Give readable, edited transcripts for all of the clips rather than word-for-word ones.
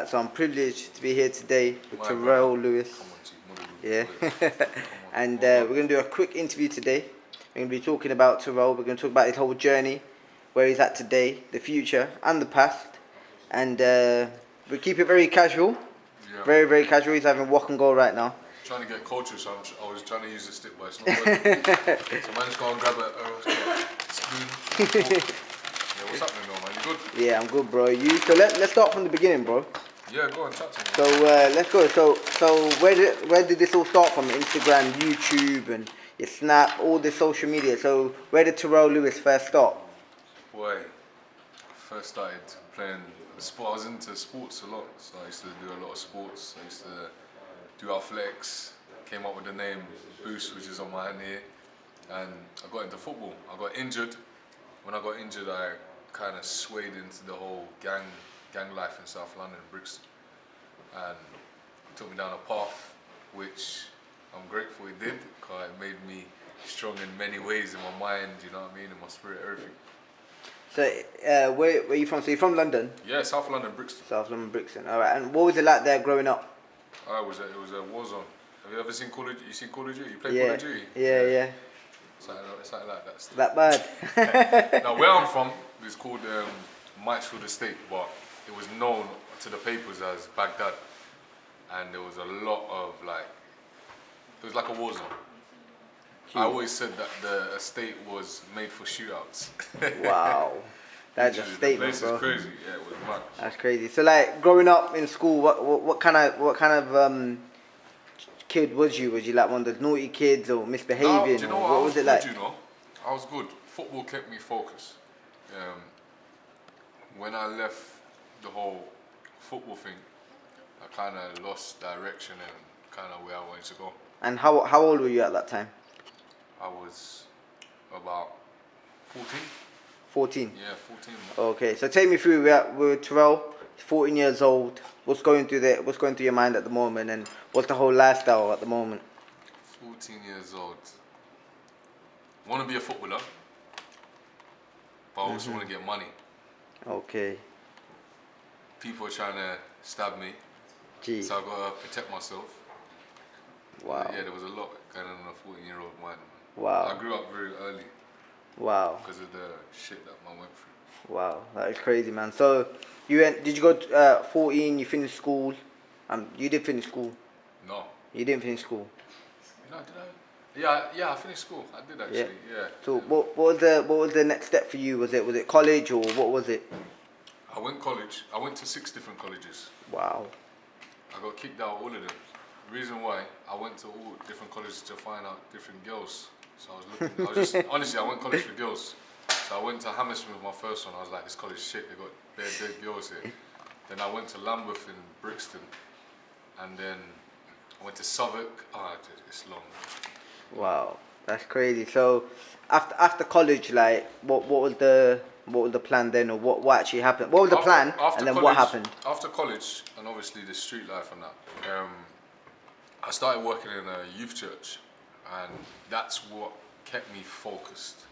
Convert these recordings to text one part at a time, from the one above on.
So I'm privileged to be here today with Terroll Lewis. Yeah. And we're going to do a quick interview today. We're going to be talking about Terroll. We're going to talk about his whole journey, where he's at today, the future and the past. And we keep it very casual. Yeah. Very, very casual. He's having walk and go right now. Trying to get culture, so I was trying to use a stick, but it's not working. So man, just go and grab a spoon. Yeah, what's happening though, man? You good? Yeah, I'm good, bro. You? So let's start from the beginning, bro. Yeah, go on, chat to me. So let's go. So where did this all start from? Instagram, YouTube, and your Snap, all this social media. So where did Terroll Lewis first start? Boy, first started playing sport. I was into sports a lot, so I used to do a lot of sports. I used to do athletics. Came up with the name Boost, which is on my hand here, and I got into football. I got injured. When I got injured, I kind of swayed into the whole gang life in South London, Brixton, and it took me down a path which I'm grateful it did, because it made me strong in many ways, in my mind, you know what I mean, in my spirit, everything. So where are you from? So you're from London? Yeah, South London, Brixton. South London, Brixton. All right. And what was it like there growing up? It was a war zone. Have you ever seen Call of Duty? You seen Call of Duty? You played Yeah. Call of Duty? Yeah. Something like that. That bad? Now, where I'm from, it's called Mitchfield Estate, but it was known to the papers as Baghdad, and there was a lot of it was like a war zone. I always said that the estate was made for shootouts. Wow, that's a statement, the place bro. is crazy. Yeah, it was mad. That's crazy. So like growing up in school, what kind of kid was you? Was you like one of those naughty kids or misbehaving? No, do you know what was it like? You know, I was good. Football kept me focused. When I left the whole football thing, I kind of lost direction and kind of where I wanted to go. And how old were you at that time? I was about 14. 14. Yeah, 14. Okay, so take me through. We're Terroll, 14 years old. What's going through your mind at the moment, and what's the whole lifestyle at the moment? 14 years old. I want to be a footballer, but I also want to get money. Okay. People are trying to stab me, Jeez. so I've got to protect myself. Wow. Yeah, there was a lot going on in a 14-year-old mind. Wow. I grew up very early. Wow. Because of the shit that I went through. Wow, that is crazy, man. So did you go to 14, you finished school? You did finish school? No. You didn't finish school? No, did I? Yeah, I finished school. I did actually, yeah. So what was the next step for you? Was it college, or what was it? I went college. I went to 6 different colleges. Wow. I got kicked out of all of them. The reason why, I went to all different colleges to find out different girls. So I was looking, honestly, I went college for girls. So I went to Hammersmith with my first one. I was like, this college shit, they got dead girls here. Then I went to Lambeth in Brixton. And then I went to Southwark. Dude, it's long. Wow, that's crazy. So after college, like, what was the plan then, or what actually happened? What was the plan, and then college, what happened? After college, and obviously the street life and that, I started working in a youth church, and that's what kept me focused.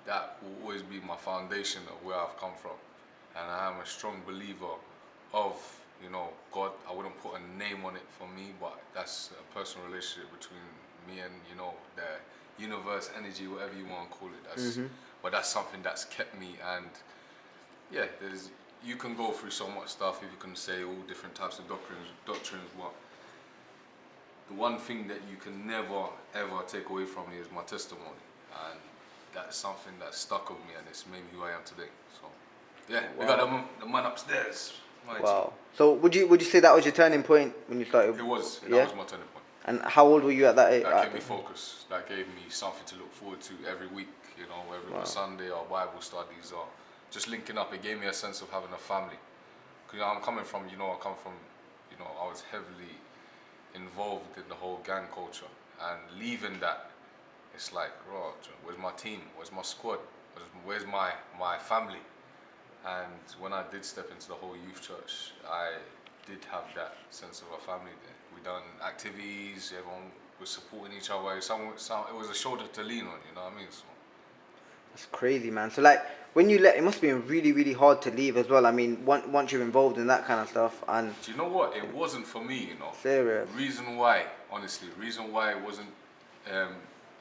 That will always be my foundation of where I've come from, and I am a strong believer of, you know, God. I wouldn't put a name on it for me, but that's a personal relationship between me and, you know, the universe, energy, whatever you want to call it. But that's something that's kept me, and yeah, you can go through so much stuff, you can say all different types of doctrines, but the one thing that you can never ever take away from me is my testimony, and that's something that stuck with me, and it's made me who I am today. So yeah, we got the man upstairs. Wow. So would you say that was your turning point when you started? It was. Yeah? That was my turning point. And how old were you at that age? That kept me focused. That gave me something to look forward to every week. You know, every Sunday or Bible studies or just linking up. It gave me a sense of having a family. Because I'm coming from, I was heavily involved in the whole gang culture, and leaving that, it's like, bro, where's my team? Where's my squad? Where's my family? And when I did step into the whole youth church, I did have that sense of a family there. We done activities, everyone was supporting each other. It was a shoulder to lean on, you know what I mean? So, That's crazy, man. So like, when you it must be really, really hard to leave as well. I mean, once you're involved in that kind of stuff, and Do you know what? It wasn't for me, you know. serious. Reason why, honestly, reason why um,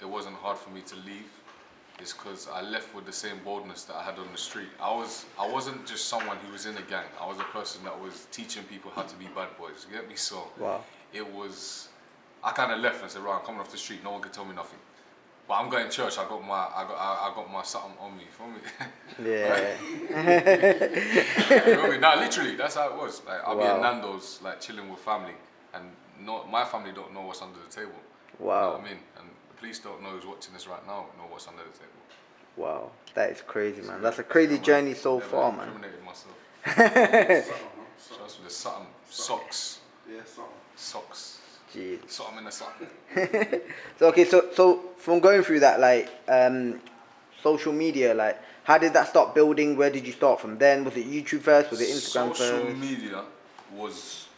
it wasn't hard for me to leave is because I left with the same boldness that I had on the street. I wasn't just someone who was in a gang. I was a person that was teaching people how to be bad boys. You get me? So Wow. it was. I kind of left and said, right, I'm coming off the street. No one can tell me nothing. But I'm going to church. I got my something on me. Feel me? Yeah. You feel me? Nah, literally, that's how it was. Like I'll be Wow. in Nando's, like chilling with family, and not my family don't know what's under the table. You know Wow. what I mean? And the police don't know who's watching this right now. Know what's under the table. Wow. That is crazy, man. That's a crazy journey so far, man. Incriminated myself. Trust me, there's something. Socks. Yeah, something. Socks. Jeez. Something in the something. So okay, so from going through that, like social media, like how did that start building? Where did you start from then? Was it YouTube first? Was it Instagram Social first? media was.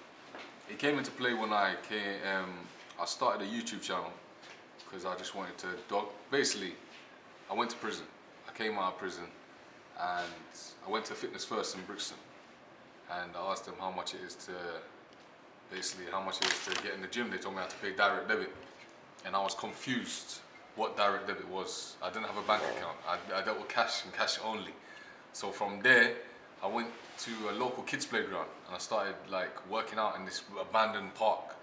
It came into play when I came. I started a YouTube channel because I just wanted to dog. Basically, I went to prison. I came out of prison, and I went to Fitness First in Brixton, and I asked them how much it is to. Basically, how much it is to get in the gym. They told me I had to pay direct debit, and I was confused what direct debit was. I didn't have a bank account. I dealt with cash and cash only. So from there, I went to a local kids playground and I started like working out in this abandoned park.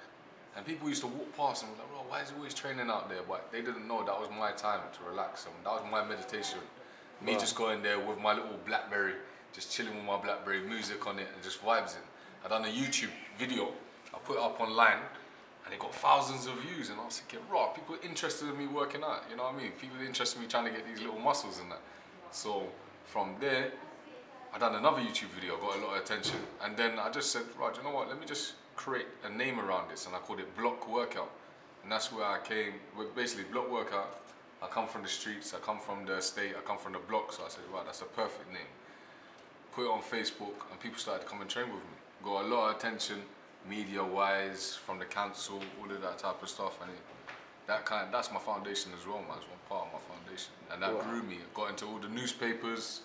And people used to walk past and were like, "Bro, why is he always training out there?" But they didn't know that was my time to relax. And that was my meditation. Me just going there with my little BlackBerry, just chilling with my BlackBerry, music on it, and just vibes in. I done a YouTube video. I put it up online, and it got thousands of views. And I was thinking, "Raw, people are interested in me working out." You know what I mean? People are interested in me trying to get these little muscles and that. So from there, I done another YouTube video, got a lot of attention, and then I just said, right, you know what? Let me just create a name around this, and I called it Block Workout, and that's where I came. With basically, Block Workout. I come from the streets, I come from the estate, I come from the block, so I said, right, that's a perfect name. Put it on Facebook, and people started to come and train with me. Got a lot of attention, media-wise, from the council, all of that type of stuff, and that's my foundation as well, man. It's one part of my foundation, and that grew me. I got into all the newspapers.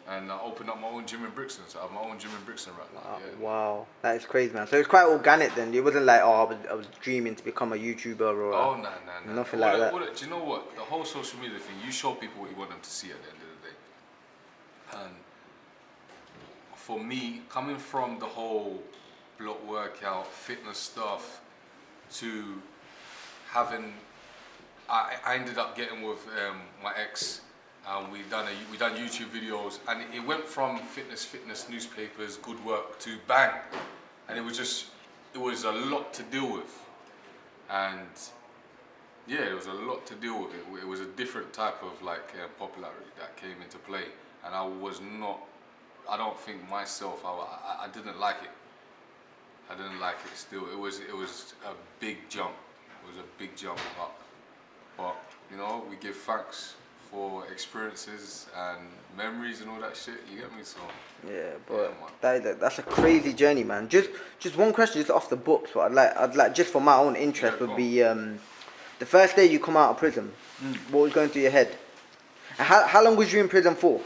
And I opened up my own gym in Brixton, so I have my own gym in Brixton right now. Yeah. Wow, that is crazy, man. So it's quite organic then. It wasn't like, oh, I was dreaming to become a YouTuber or Nah. nothing like that. Do you know what? The whole social media thing, you show people what you want them to see at the end of the day. And for me, coming from the whole block workout, fitness stuff, to having, I ended up getting with my ex. We done YouTube videos, and it went from fitness newspapers, good work, to bang, and it was a lot to deal with, and yeah, it was a lot to deal with. It was a different type of like popularity that came into play, and I don't think myself, I didn't like it. I didn't like it still. It was a big jump. It was a big jump up, but you know, we give thanks for experiences and memories and all that shit, you get me? So yeah, but that's a crazy journey, man. Just one question, just off the books. What I'd like just for my own interest would be the first day you come out of prison. What was going through your head? And how long was you in prison for?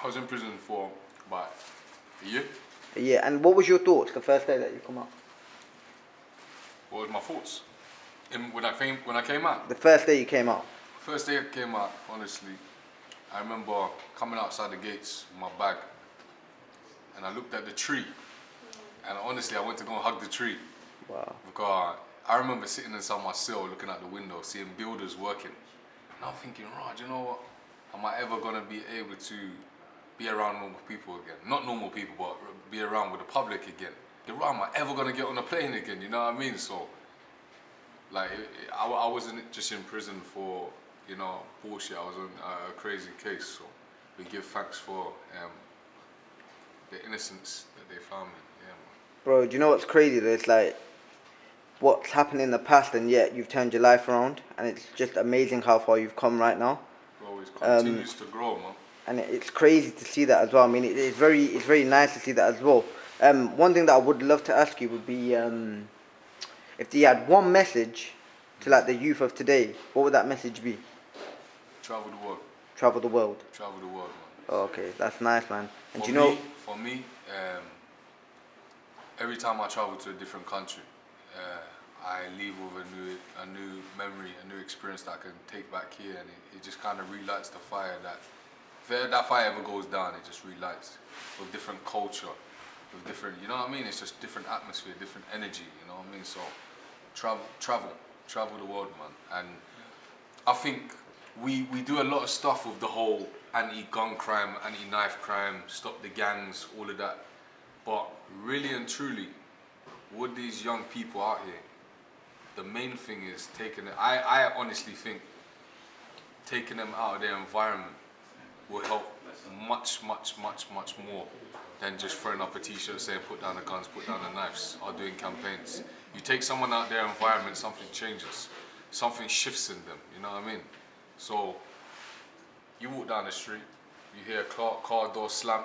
I was in prison for about a year. A year. And what was your thoughts the first day that you come out? What was my thoughts? When I came out? The first day you came out. First day I came out, honestly, I remember coming outside the gates with my bag, and I looked at the tree, and honestly I went to go and hug the tree. Wow. Because I remember sitting inside my cell looking out the window, seeing builders working, and I'm thinking, right, you know what, am I ever going to be able to be around normal people again? Not normal people, but be around with the public again. Am I ever going to get on a plane again, you know what I mean? So, like, I wasn't just in prison for, you know, bullshit. I was on a crazy case, so we give thanks for the innocence that they found me. Yeah, man. Bro, do you know what's crazy though? It's like what's happened in the past, and yet you've turned your life around, and it's just amazing how far you've come right now. Bro, it continues to grow, man. And it's crazy to see that as well. I mean, it's very nice to see that as well. One thing that I would love to ask you would be if you had one message to like the youth of today, what would that message be? Travel the world. Travel the world. Travel the world, man. Oh, okay, that's nice, man. And For do you know? For me, every time I travel to a different country, I leave with a new memory, a new experience that I can take back here, and it just kind of relights the fire that if that fire ever goes down, it just relights with different culture, with different, you know what I mean? It's just different atmosphere, different energy, you know what I mean? So travel the world, man. And I think we do a lot of stuff with the whole anti-gun crime, anti-knife crime, stop the gangs, all of that. But really and truly, with these young people out here, the main thing is taking it. I honestly think taking them out of their environment will help much more than just throwing up a t-shirt saying put down the guns, put down the knives, or doing campaigns. You take someone out of their environment, something changes, something shifts in them, you know what I mean? So you walk down the street, you hear a car door slam,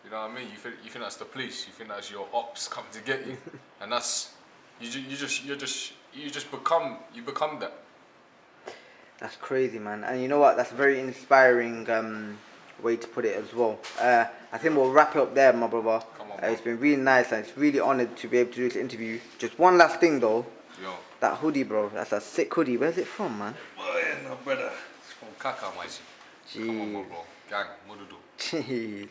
you know what I mean? You think that's the police, you think that's your ops coming to get you, and that's you become that. That's crazy, man. And you know what? That's a very inspiring way to put it as well. I think we'll wrap it up there, my brother. Come on, It's been really nice, and it's really honoured to be able to do this interview. Just one last thing, though. Yo. That hoodie, bro. That's a sick hoodie. Where's it from, man? Oh, yeah, no, brother. It's from Kaka, my G. Come on, bro. Gang, what do? Jeez.